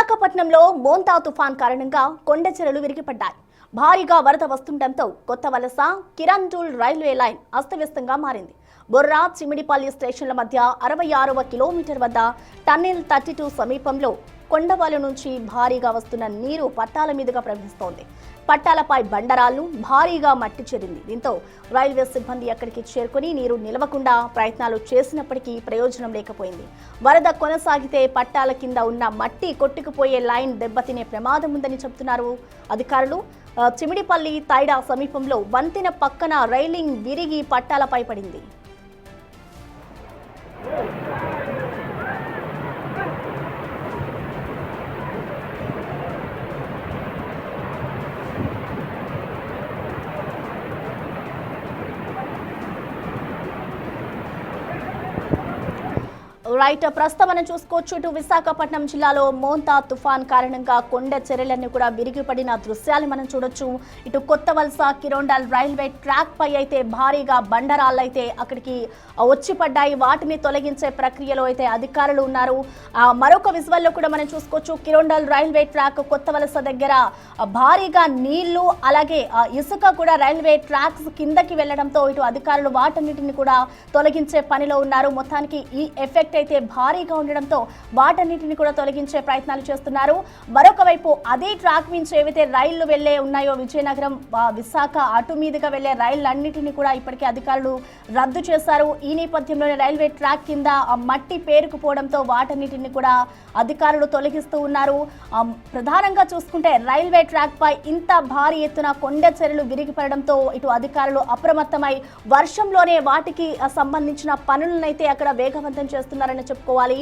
విశాఖపట్నంలో మోంతా తుఫాన్ కారణంగా కొండ చెరలు విరిగిపడ్డాయి. భారీగా వరద వస్తుండటంతో కొత్త వలస కిరండూల్ రైల్వే లైన్ అస్తవ్యస్తంగా మారింది. బొర్రా చిమిడిపల్లి స్టేషన్ల మధ్య 66వ కిలోమీటర్ వద్ద టన్నెల్ 32 సమీపంలో కొండవాలు నుంచి భారీగా వస్తున్న నీరు పట్టాల మీదుగా ప్రవహిస్తోంది. పట్టాలపై బండరాళ్లు భారీగా మట్టి చేరింది. దీంతో రైల్వే సిబ్బంది అక్కడికి చేరుకుని నీరు నిలవకుండా ప్రయత్నాలు చేసినప్పటికీ ప్రయోజనం లేకపోయింది. వరద కొనసాగితే పట్టాల కింద ఉన్న మట్టి కొట్టుకుపోయే లైన్ దెబ్బతినే ప్రమాదం ఉందని చెబుతున్నారు అధికారులు. చిమిడిపల్లి తైడా సమీపంలో వంతెన పక్కన రైలింగ్ విరిగి పట్టాలపై పడింది. రైట్, ప్రస్తుతం మనం చూసుకోవచ్చు. ఇటు విశాఖపట్నం జిల్లాలో మోంతా తుఫాన్ కారణంగా కొండ చెరలన్నీ కూడా విరిగిపడిన దృశ్యాలు మనం చూడొచ్చు. ఇటు కొత్త వలస కిరోండల్ రైల్వే ట్రాక్ పై అయితే భారీగా బండరాళ్ళు అయితే అక్కడికి వచ్చి పడ్డాయి. వాటిని తొలగించే ప్రక్రియలో అయితే అధికారులు ఉన్నారు. మరొక విజువల్లో కూడా మనం చూసుకోవచ్చు. కిరోండల్ రైల్వే ట్రాక్ కొత్త వలస దగ్గర భారీగా నీళ్లు అలాగే ఇసుక కూడా రైల్వే ట్రాక్స్ కిందకి వెళ్లడంతో ఇటు అధికారులు వాటన్నిటిని కూడా తొలగించే పనిలో ఉన్నారు. మొత్తానికి ఈ ఎఫెక్ట్ అయితే భారీగా ఉండడంతో వాటన్నిటిని కూడా తొలగించే ప్రయత్నాలు చేస్తున్నారు. మరొక వైపు అదే ట్రాక్ నుంచి ఏవైతే రైళ్లు వెళ్లే ఉన్నాయో విజయనగరం విశాఖ అటు మీదుగా వెళ్లే రైళ్లన్నిటిని కూడా ఇప్పటికే అధికారులు రద్దు చేశారు. ఈ నేపథ్యంలోనే రైల్వే ట్రాక్ కింద మట్టి పేరుకుపోవడంతో వాటన్నిటిని కూడా అధికారులు తొలగిస్తూ ఉన్నారు. ప్రధానంగా చూసుకుంటే రైల్వే ట్రాక్ పై ఇంత భారీ ఎత్తున కొండ చెరలు విరిగిపడడంతో ఇటు అధికారులు అప్రమత్తమై వర్షంలోనే వాటికి సంబంధించిన పనులనైతే అక్కడ వేగవంతం చేస్తున్నారని చెప్పుకోవాలి.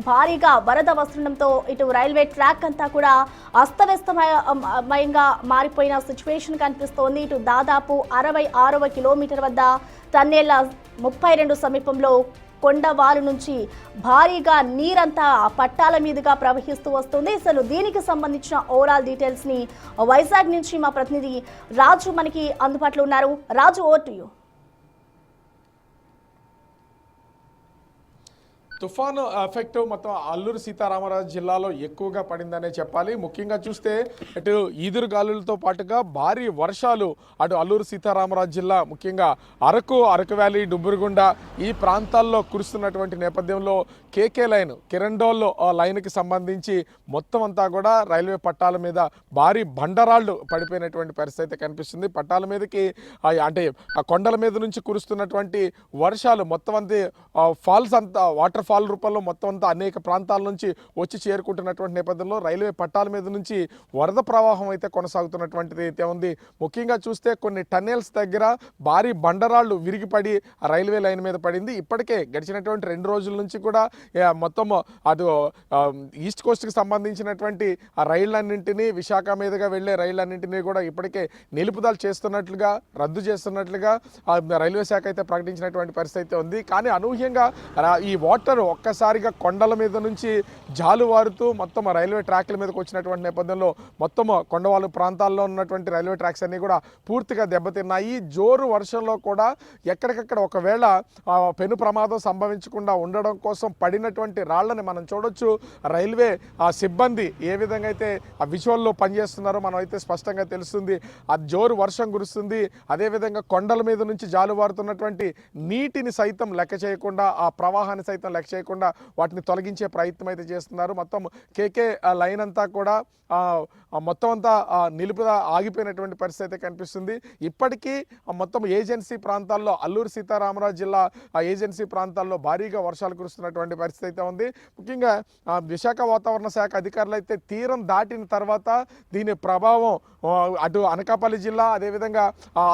భారీగా వరద వస్తుండడంతో ఇటు రైల్వే ట్రాక్ అంతా కూడా అస్తవ్యస్తమయంగా మారిపోయిన సిచ్యువేషన్ కనిపిస్తోంది. ఇటు దాదాపు 66వ కిలోమీటర్ వద్ద టన్నెల్ 32 సమీపంలో కొండవాలు నుంచి భారీగా నీరంతా పట్టాల మీదుగా ప్రవహిస్తూ వస్తుంది. అసలు దీనికి సంబంధించిన ఓవరాల్ డీటెయిల్స్ ని వైజాగ్ నుంచి మా ప్రతినిధి రాజు మనకి అందుబాటులో ఉన్నారు. రాజు, ఓవర్ టు యు. తుఫాను ఎఫెక్ట్ మొత్తం అల్లూరు సీతారామరాజు జిల్లాలో ఎక్కువగా పడిందనే చెప్పాలి. ముఖ్యంగా చూస్తే అటు ఈదురు గాలులతో పాటుగా భారీ వర్షాలు అటు అల్లూరు సీతారామరాజు జిల్లా ముఖ్యంగా అరకు వ్యాలీ, డుబ్బురుగుండ ఈ ప్రాంతాల్లో కురుస్తున్నటువంటి నేపథ్యంలో కేకే లైన్ కిరండోల్ లైన్కి సంబంధించి మొత్తం అంతా కూడా రైల్వే పట్టాల మీద భారీ బండరాళ్ళు పడిపోయినటువంటి పరిస్థితి కనిపిస్తుంది. పట్టాల మీదకి అంటే కొండల మీద నుంచి కురుస్తున్నటువంటి వర్షాలు మొత్తం అంతా ఫాల్స్ అంతా వాటర్ ఫాల్ రూపంలో మొత్తం అంతా అనేక ప్రాంతాల నుంచి వచ్చి చేరుకుంటున్నటువంటి నేపథ్యంలో రైల్వే పట్టాల మీద నుంచి వరద ప్రవాహం అయితే కొనసాగుతున్నటువంటిది అయితే ఉంది. ముఖ్యంగా చూస్తే కొన్ని టన్నెల్స్ దగ్గర భారీ బండరాళ్ళు విరిగిపడి రైల్వే లైన్ మీద పడింది. ఇప్పటికే గడిచినటువంటి 2 రోజుల నుంచి కూడా మొత్తం అటు ఈస్ట్ కోస్ట్కి సంబంధించినటువంటి ఆ రైళ్లన్నింటినీ విశాఖ మీదుగా వెళ్లే రైళ్లన్నింటినీ కూడా ఇప్పటికే నిలుపుదల చేస్తున్నట్లుగా రద్దు చేస్తున్నట్లుగా రైల్వే శాఖ అయితే ప్రకటించినటువంటి పరిస్థితి ఉంది. కానీ అనూహ్యంగా ఈ వాటర్ ఒక్కసారిగా కొండల మీద నుంచి జాలువారుతూ మొత్తం రైల్వే ట్రాక్ల మీదకి వచ్చినటువంటి నేపథ్యంలో మొత్తం కొండవాళ్ళు ప్రాంతాల్లో ఉన్నటువంటి రైల్వే ట్రాక్స్ అన్నీ కూడా పూర్తిగా దెబ్బతిన్నాయి. జోరు వర్షంలో కూడా ఎక్కడికక్కడ ఒకవేళ పెను ప్రమాదం సంభవించకుండా ఉండడం కోసం పడినటువంటి రాళ్లని మనం చూడొచ్చు. రైల్వే సిబ్బంది ఏ విధంగా అయితే ఆ విజువల్లో పనిచేస్తున్నారో మనం అయితే స్పష్టంగా తెలుస్తుంది. ఆ జోరు వర్షం కురుస్తుంది. అదేవిధంగా కొండల మీద నుంచి జాలువారుతున్నటువంటి నీటిని సైతం లెక్క చేయకుండా, ఆ ప్రవాహాన్ని సైతం లెక్క చేయకుండా వాటిని తొలగించే ప్రయత్నం అయితే చేస్తున్నారు. మొత్తం కేకే లైన్ అంతా కూడా మొత్తం అంతా నిలుపుదల ఆగిపోయినటువంటి పరిస్థితి కనిపిస్తుంది. ఇప్పటికీ మొత్తం ఏజెన్సీ ప్రాంతాల్లో అల్లూరు సీతారామరాజు జిల్లా ఏజెన్సీ ప్రాంతాల్లో భారీగా వర్షాలు కురుస్తున్నటువంటి పరిస్థితి అయితే ఉంది. ముఖ్యంగా విశాఖ వాతావరణ శాఖ అధికారులు అయితే తీరం దాటిన తర్వాత దీని ప్రభావం అటు అనకాపల్లి జిల్లా అదేవిధంగా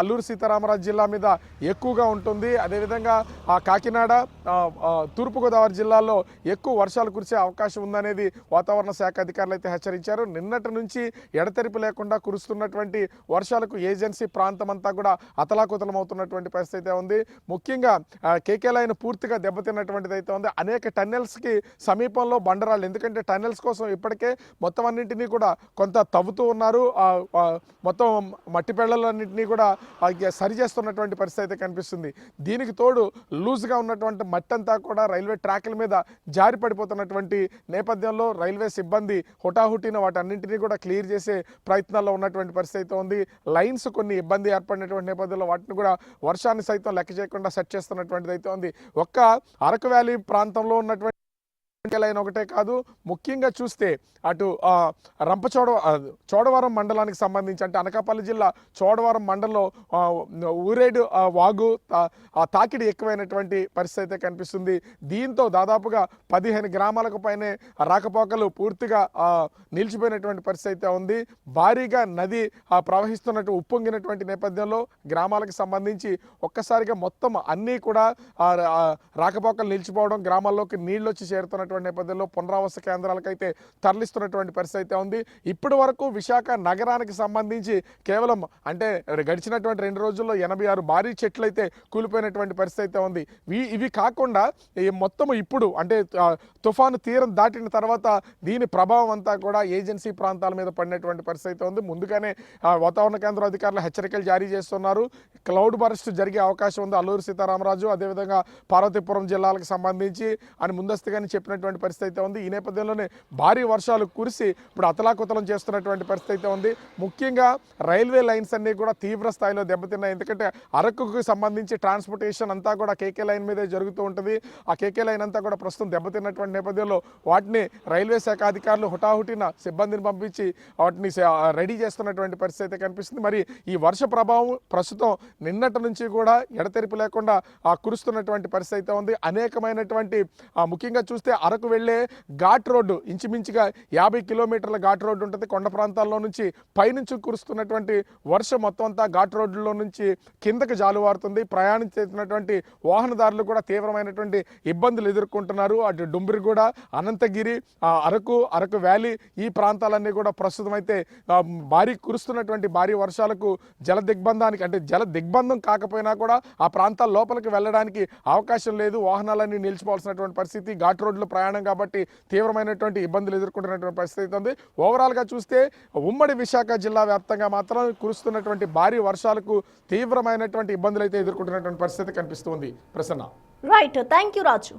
అల్లూరు సీతారామరాజు జిల్లా మీద ఎక్కువగా ఉంటుంది. అదేవిధంగా కాకినాడ, తూర్పుగోదావరి జిల్లాల్లో ఎక్కువ వర్షాలు కురిసే అవకాశం ఉందనేది వాతావరణ శాఖ అధికారులు అయితే హెచ్చరించారు. నిన్నటి నుంచి ఎడతెరిపి లేకుండా కురుస్తున్నటువంటి వర్షాలకు ఏజెన్సీ ప్రాంతం అంతా కూడా అతలాకుతలం అవుతున్నటువంటి పరిస్థితి ఉంది. ముఖ్యంగా కేకే లైన్ పూర్తిగా దెబ్బతిన్నటువంటిది అయితే ఉంది. అనేక టన్నెల్స్కి సమీపంలో బండరాళ్ళు, ఎందుకంటే టన్నెల్స్ కోసం ఇప్పటికే మొత్తం అన్నింటినీ కూడా కొంత తవ్వుతూ ఉన్నారు. మొత్తం మట్టి పెళ్లలన్నింటినీ కూడా సరి చేస్తున్నటువంటి పరిస్థితి అయితే కనిపిస్తుంది. దీనికి తోడు లూజ్గా ఉన్నటువంటి మట్టి అంతా కూడా రైల్వే ట్రాక్ల మీద జారి పడిపోతున్నటువంటి నేపథ్యంలో రైల్వే సిబ్బంది హుటాహుటిన వాటన్నింటినీ కూడా క్లియర్ చేసే ప్రయత్నాల్లో ఉన్నటువంటి పరిస్థితి అయితే ఉంది. లైన్స్ కొన్ని ఇబ్బంది ఏర్పడినటువంటి నేపథ్యంలో వాటిని కూడా వర్షాన్ని సైతం లెక్క చేయకుండా సెట్ చేస్తున్నటువంటిది అయితే ఉంది. ఒక్క అరకు వ్యాలీ ప్రాంతంలో ఉన్నటువంటి లైన్ ఒకటే కాదు, ముఖ్యంగా చూస్తే అటు చోడవరం మండలానికి సంబంధించి అంటే అనకాపల్లి జిల్లా చోడవరం మండలంలో ఊరేడు వాగు తాకిడి ఎక్కువైనటువంటి పరిస్థితి అయితే కనిపిస్తుంది. దీంతో దాదాపుగా 15 గ్రామాలకు పైనే రాకపోకలు పూర్తిగా నిలిచిపోయినటువంటి పరిస్థితి అయితే ఉంది. భారీగా నది ప్రవహిస్తున్నట్టు ఉప్పొంగినటువంటి నేపథ్యంలో గ్రామాలకు సంబంధించి ఒక్కసారిగా మొత్తం అన్నీ కూడా రాకపోకలు నిలిచిపోవడం, గ్రామాల్లోకి నీళ్ళు వచ్చి చేరుతున్నటువంటి నేపథ్యంలో పునరావాస కేంద్రాలకైతే తరలిస్తున్నటువంటి పరిస్థితి అయితే ఉంది. ఇప్పటి వరకు విశాఖ నగరానికి సంబంధించి కేవలం అంటే గడిచినటువంటి 2 రోజుల్లో 86 భారీ చెట్లు అయితే కూలిపోయినటువంటి పరిస్థితి అయితే ఉంది. ఇవి కాకుండా మొత్తం ఇప్పుడు అంటే తుఫాను తీరం దాటిన తర్వాత దీని ప్రభావం అంతా కూడా ఏజెన్సీ ప్రాంతాల మీద పడినటువంటి పరిస్థితి అయితే ఉంది. ముందుగానే వాతావరణ కేంద్ర అధికారులు హెచ్చరికలు జారీ చేస్తున్నారు. క్లౌడ్ బరస్ట్ జరిగే అవకాశం ఉంది అల్లూరు సీతారామరాజు అదేవిధంగా పార్వతీపురం జిల్లాలకు సంబంధించి అని ముందస్తుగానే చెప్పినటువంటి పరిస్థితి అయితే ఉంది. ఈ నేపథ్యంలోనే భారీ వర్షాలు కురిసి ఇప్పుడు అతలాకుతలం చేస్తున్నటువంటి పరిస్థితి అయితే ఉంది. ముఖ్యంగా రైల్వే లైన్స్ అన్నీ కూడా తీవ్ర స్థాయిలో దెబ్బతిన్నాయి. ఎందుకంటే అరకుకు సంబంధించి ట్రాన్స్పోర్టేషన్ అంతా కూడా కేకే లైన్ మీదే జరుగుతూ ఉంటుంది. ఆ కేకే లైన్ అంతా కూడా ప్రస్తుతం దెబ్బతిన్నటువంటి నేపథ్యంలో వాటిని రైల్వే శాఖ అధికారులు హుటాహుటిన సిబ్బందిని పంపించి వాటిని రెడీ చేస్తున్నటువంటి పరిస్థితి అయితే కనిపిస్తుంది. మరి ఈ వర్ష ప్రభావం ప్రస్తుతం నిన్నటి నుంచి కూడా ఎడతెరిపి లేకుండా కురుస్తున్నటువంటి పరిస్థితి అయితే ఉంది. అనేకమైనటువంటి ముఖ్యంగా చూస్తే అరకు వెళ్ళే ఘాట్ రోడ్డు ఇంచుమించుగా 50 కిలోమీటర్ల ఘాట్ రోడ్డు ఉంటుంది. కొండ ప్రాంతాల్లో నుంచి పైనుంచి కురుస్తున్నటువంటి వర్షం మొత్తం అంతా ఘాట్ రోడ్డులో నుంచి కిందకు జాలువారుతుంది. ప్రయాణించేటువంటి వాహనదారులు కూడా తీవ్రమైనటువంటి ఇబ్బందులు ఎదుర్కొంటున్నారు. అటు డుంబ్రిగూడ, అనంతగిరి, అరకు వ్యాలీ ఈ ప్రాంతాలన్నీ కూడా ప్రస్తుతం అయితే కురుస్తున్నటువంటి భారీ వర్షాలకు జల దిగ్బంధం కాకపోయినా కూడా ఆ ప్రాంతాల లోపలికి వెళ్ళడానికి అవకాశం లేదు. వాహనాలన్నీ నిలిచిపోవాల్సినటువంటి పరిస్థితి. ఘాట్ రోడ్లు ప్రయాణం కాబట్టి తీవ్రమైనటువంటి ఇబ్బందులు ఎదుర్కొంటున్నటువంటి పరిస్థితి ఉంది. ఓవరాల్గా చూస్తే ఉమ్మడి విశాఖ జిల్లా వ్యాప్తంగా మాత్రం కురుస్తున్నటువంటి భారీ వర్షాలకు తీవ్రమైనటువంటి ఇబ్బందులు అయితే ఎదుర్కొంటున్నటువంటి పరిస్థితి కనిపిస్తుంది. Prasanna. Right, thank you Raju.